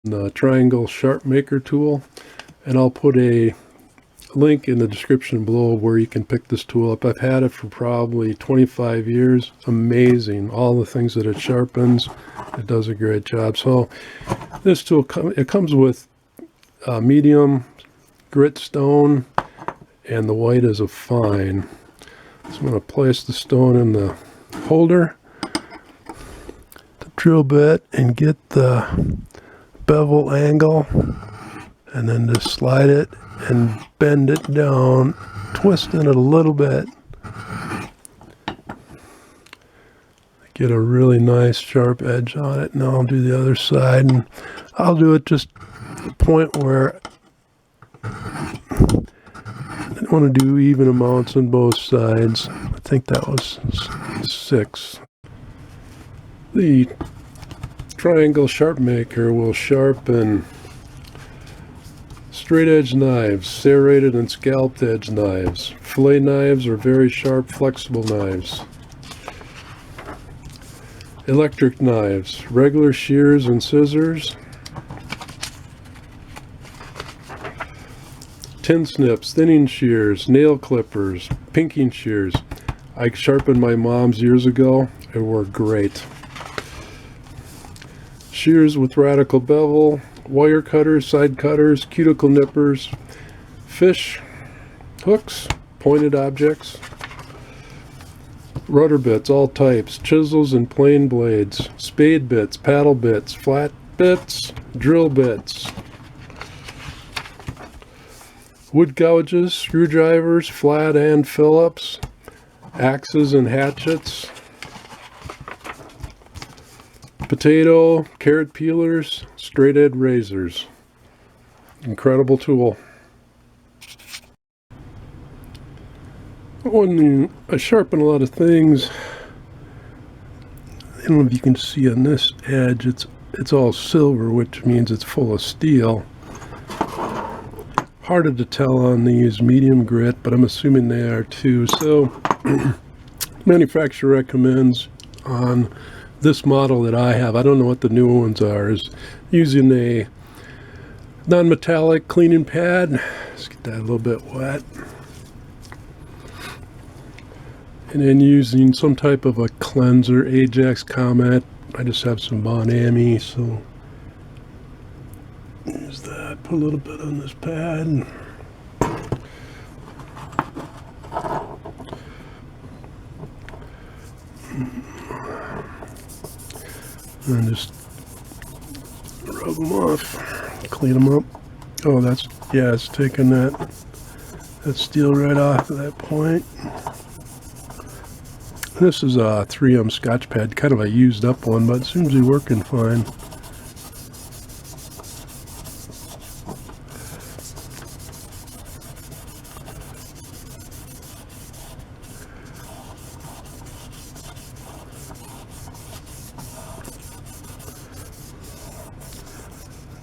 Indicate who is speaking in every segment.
Speaker 1: the triangle sharp maker tool, and I'll put a link in the description below where you can pick this tool up. I've had it for probably 25 years. Amazing, all the things that it sharpens. It does a great job. So this tool it comes with medium grit stone, and the white is a fine. So I'm going to place the stone in the holder, the drill bit, and get the bevel angle, and then just slide it and bend it down, twisting it a little bit. Get a really nice sharp edge on it. Now I'll do the other side, and I'll do it just the point where I want to do even amounts on both sides. I think that was 6. The triangle sharp maker will sharpen straight edge knives, serrated and scalped edge knives, fillet knives, or very sharp flexible knives, electric knives, regular shears and scissors, tin snips, thinning shears, nail clippers, pinking shears. I sharpened my mom's years ago. It worked great. Shears with radical bevel, wire cutters, side cutters, cuticle nippers, fish hooks, pointed objects, rudder bits, all types, chisels and plane blades, spade bits, paddle bits, flat bits, drill bits, wood gouges, screwdrivers, flat and Phillips, axes and hatchets, potato, carrot peelers, straight edge razors. Incredible tool. When I sharpen a lot of things, I don't know if you can see on this edge, it's all silver, which means it's full of steel. Harder to tell on these medium grit, but I'm assuming they are too. So manufacturer recommends on this model that I have, I don't know what the new ones are, is using a non-metallic cleaning pad. Let's get that a little bit wet. And then using some type of a cleanser, Ajax Comet. I just have some Bon Ami, so use that. Put a little bit on this pad. And just rub them off, clean them up. Oh, that's, yeah, it's taking that steel right off at that point. This is a 3M Scotch pad, kind of a used up one, but it seems to be working fine.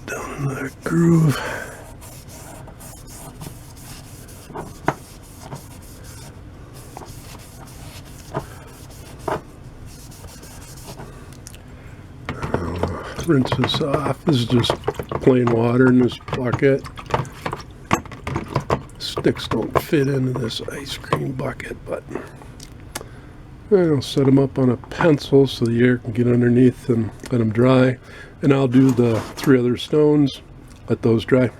Speaker 1: Down in that groove. Rinse this off. This is just plain water in this bucket. Sticks don't fit into this ice cream bucket, but I'll set them up on a pencil so the air can get underneath and let them dry. And I'll do the 3 other stones, let those dry.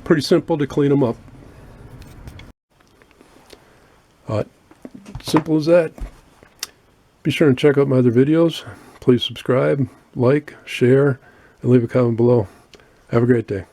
Speaker 1: Pretty simple to clean them up. Simple as that. Be sure and check out my other videos. Please subscribe, like, share, and leave a comment below. Have a great day.